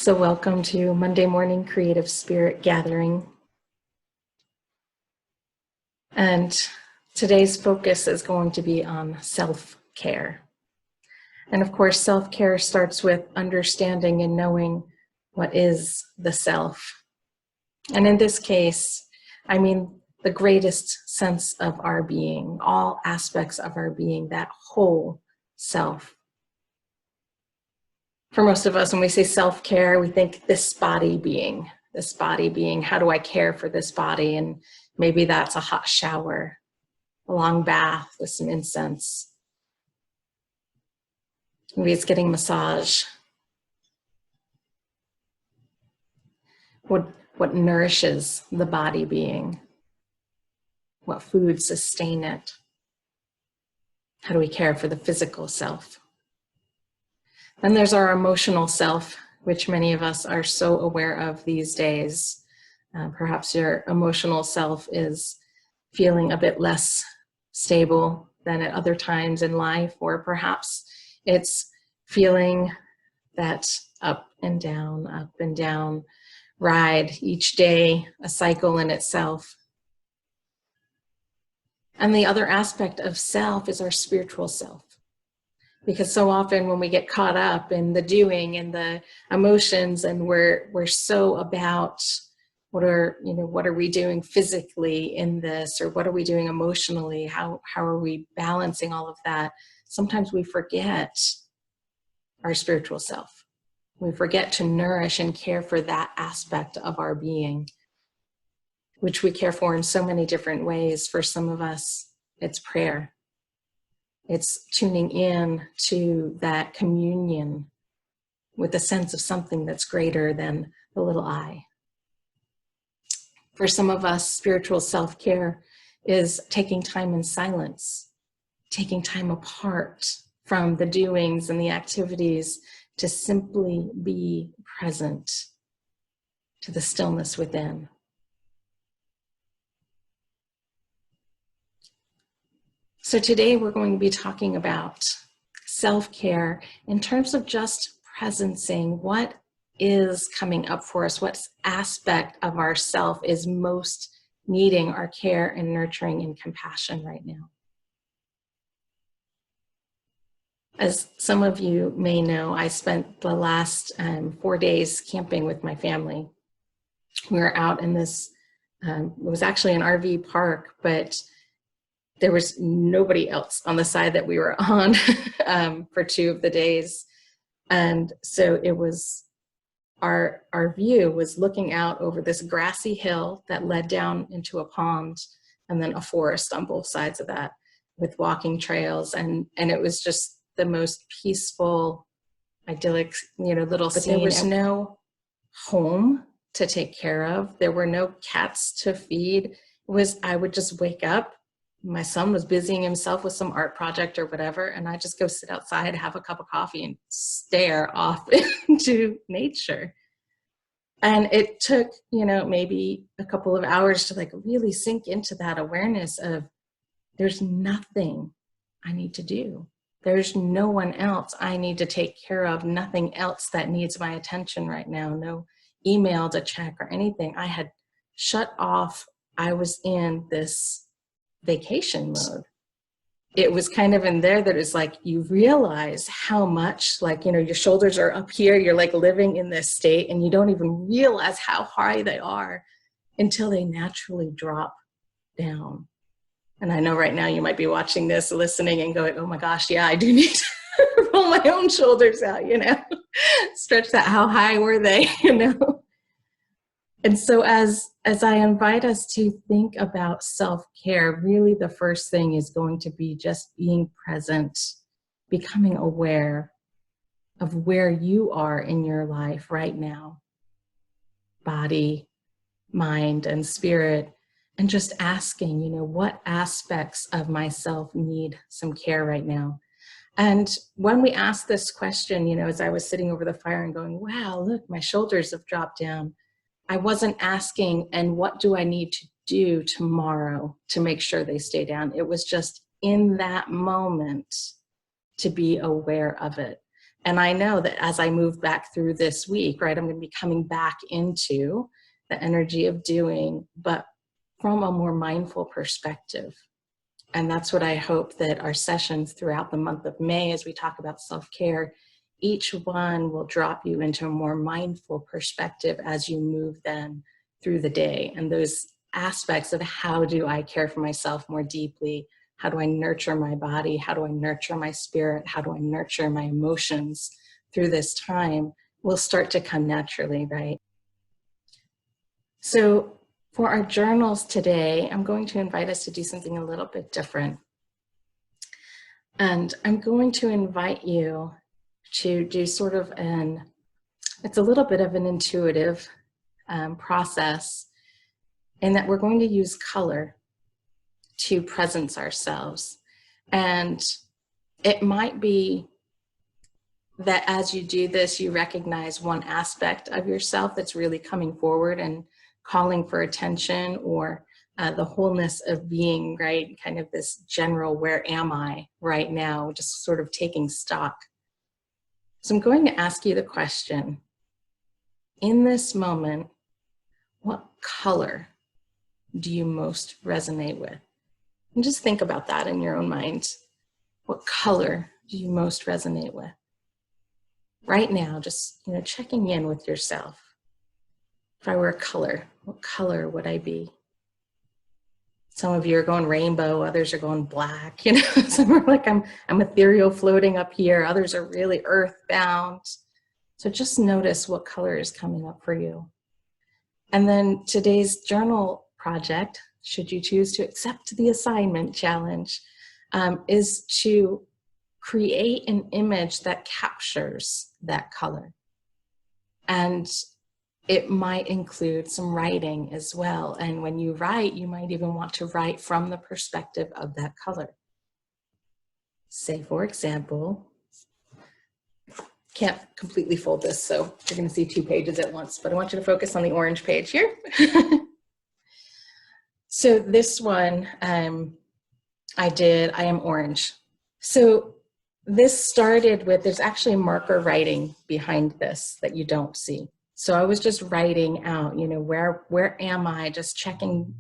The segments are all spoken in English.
So welcome to Monday Morning Creative Spirit Gathering. And today's focus is going to be on self-care. And of course, self-care starts with understanding and knowing what is the self. And in this case, I mean the greatest sense of our being, all aspects of our being, that whole self. For most of us, when we say self-care, we think this body being, how do I care for this body? And maybe that's a hot shower, a long bath with some incense. Maybe it's getting a massage. What nourishes the body being? What foods sustain it? How do we care for the physical self? Then there's our emotional self, which many of us are so aware of these days. Perhaps your emotional self is feeling a bit less stable than at other times in life, or perhaps it's feeling that up and down ride each day, a cycle in itself. And the other aspect of self is our spiritual self. Because so often when we get caught up in the doing and the emotions, and we're so about what are we doing physically in this, or what are we doing emotionally? How are we balancing all of that? Sometimes we forget our spiritual self. We forget to nourish and care for that aspect of our being, which we care for in so many different ways. For some of us, it's prayer. It's tuning in to that communion with a sense of something that's greater than the little I. For some of us, spiritual self-care is taking time in silence, taking time apart from the doings and the activities to simply be present to the stillness within. So today we're going to be talking about self-care in terms of just presencing what is coming up for us, what aspect of ourself is most needing our care and nurturing and compassion right now. As some of you may know, I spent the last 4 days camping with my family. We were out in this, it was actually an RV park, but there was nobody else on the side that we were on for 2 of the days. And so it was, our view was looking out over this grassy hill that led down into a pond, and then a forest on both sides of that with walking trails. And it was just the most peaceful, idyllic, little scene. There was no home to take care of. There were no cats to feed. I would just wake up. My son was busying himself with some art project or whatever, and I just go sit outside, have a cup of coffee, and stare off into nature. And it took, maybe a couple of hours to really sink into that awareness of there's nothing I need to do. There's no one else I need to take care of, nothing else that needs my attention right now, no email to check or anything. I had shut off. I was in this vacation mode. It was kind of in there that it's you realize how much your shoulders are up here, you're living in this state, and you don't even realize how high they are until they naturally drop down. And I know right now you might be watching this, listening, and going, oh my gosh, yeah, I do need to roll my own shoulders out, stretch that. How high were they, And so as I invite us to think about self-care, really the first thing is going to be just being present, becoming aware of where you are in your life right now, body, mind, and spirit, and just asking, what aspects of myself need some care right now? And when we ask this question, as I was sitting over the fire and going, wow, look, my shoulders have dropped down, I wasn't asking, and what do I need to do tomorrow to make sure they stay down? It was just in that moment to be aware of it. And I know that as I move back through this week, right, I'm going to be coming back into the energy of doing, but from a more mindful perspective. And that's what I hope that our sessions throughout the month of May, as we talk about self-care, each one will drop you into a more mindful perspective as you move them through the day. And those aspects of how do I care for myself more deeply? How do I nurture my body? How do I nurture my spirit? How do I nurture my emotions through this time will start to come naturally, right? So for our journals today, I'm going to invite us to do something a little bit different. And I'm going to invite you to do sort of it's a little bit of an intuitive process in that we're going to use color to presence ourselves. And it might be that as you do this, you recognize one aspect of yourself that's really coming forward and calling for attention, or the wholeness of being, right? Kind of this general, where am I right now? Just sort of taking stock. So I'm going to ask you the question, in this moment, what color do you most resonate with? And just think about that in your own mind. What color do you most resonate with? Right now, just checking in with yourself. If I were a color, what color would I be? Some of you are going rainbow, others are going black, Some are like, I'm ethereal floating up here, others are really earthbound. So just notice what color is coming up for you. And then today's journal project, should you choose to accept the assignment challenge, is to create an image that captures that color. And it might include some writing as well. And when you write, you might even want to write from the perspective of that color. Say, for example, can't completely fold this, so you're going to see 2 pages at once, but I want you to focus on the orange page here. So this one, I am orange. So this started with, there's actually marker writing behind this that you don't see. So I was just writing out, where am I? Just checking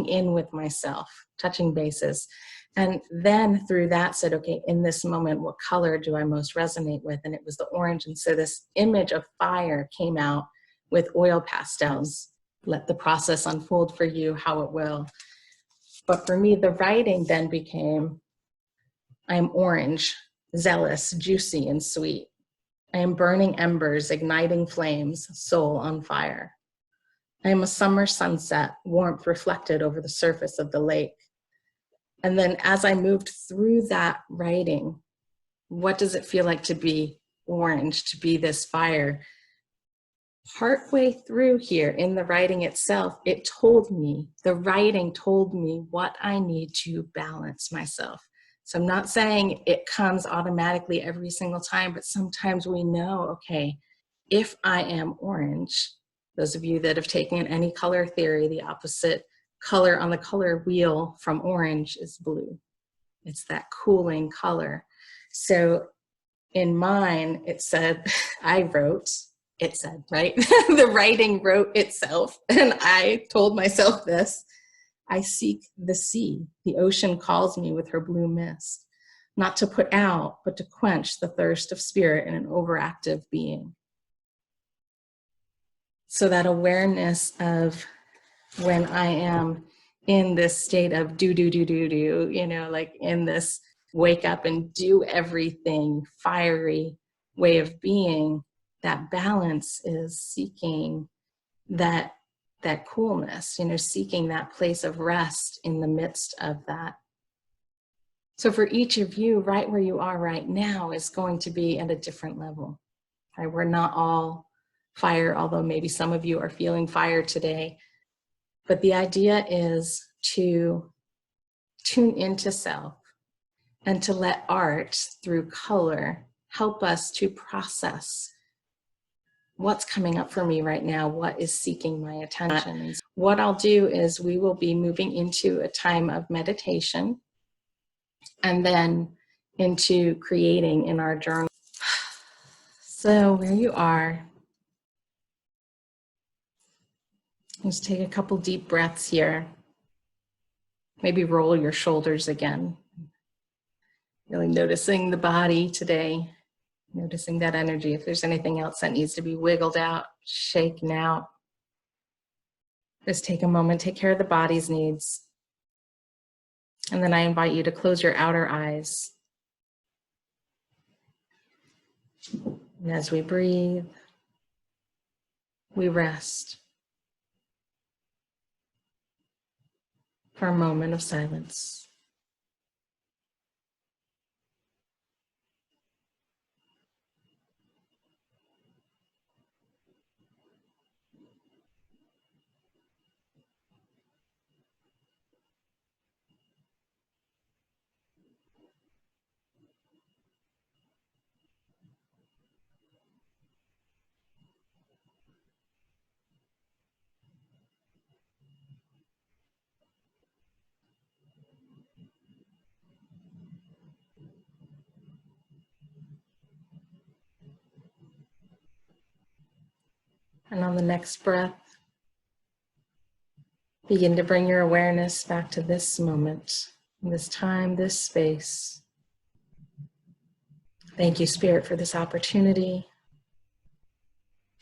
in with myself, touching bases. And then through that said, okay, in this moment, what color do I most resonate with? And it was the orange. And so this image of fire came out with oil pastels. Let the process unfold for you how it will. But for me, the writing then became, I am orange, zealous, juicy, and sweet. I am burning embers, igniting flames, soul on fire. I am a summer sunset, warmth reflected over the surface of the lake. And then as I moved through that writing, what does it feel like to be orange, to be this fire? Partway through here in the writing itself, the writing told me what I need to balance myself. So I'm not saying it comes automatically every single time, but sometimes we know, okay, if I am orange, those of you that have taken any color theory, the opposite color on the color wheel from orange is blue. It's that cooling color. So in mine, it said, right? The writing wrote itself. And I told myself this, I seek the sea. The ocean calls me with her blue mist, not to put out, but to quench the thirst of spirit in an overactive being. So that awareness of when I am in this state of do, like in this wake up and do everything, fiery way of being, that balance is seeking that coolness, seeking that place of rest in the midst of that. So for each of you, right where you are right now is going to be at a different level. Right? We're not all fire, although maybe some of you are feeling fire today. But the idea is to tune into self and to let art through color help us to process what's coming up for me right now, what is seeking my attention. What I'll do is we will be moving into a time of meditation and then into creating in our journal. So where you are, just take a couple deep breaths here. Maybe roll your shoulders again. Really noticing the body today, noticing that energy. If there's anything else that needs to be wiggled out, shaken out, just take a moment, take care of the body's needs. And then I invite you to close your outer eyes. And as we breathe, we rest for a moment of silence. And on the next breath, begin to bring your awareness back to this moment, this time, this space. Thank you, Spirit, for this opportunity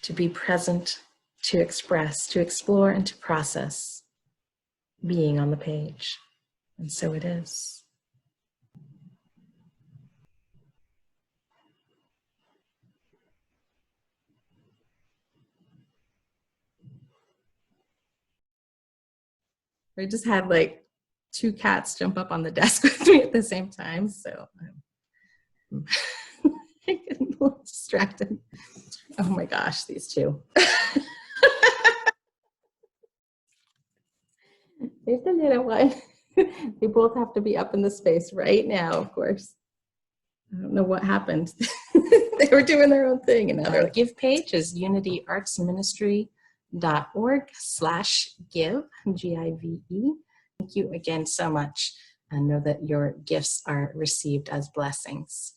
to be present, to express, to explore, and to process being on the page. And so it is. We just had like 2 cats jump up on the desk with me at the same time, so I'm getting a little distracted. Oh my gosh, these 2. There's the little one. They both have to be up in the space right now, of course. I don't know what happened. They were doing their own thing. And our give page is unityartsministry.org/give, G-I-V-E. Thank you again so much, and know that your gifts are received as blessings.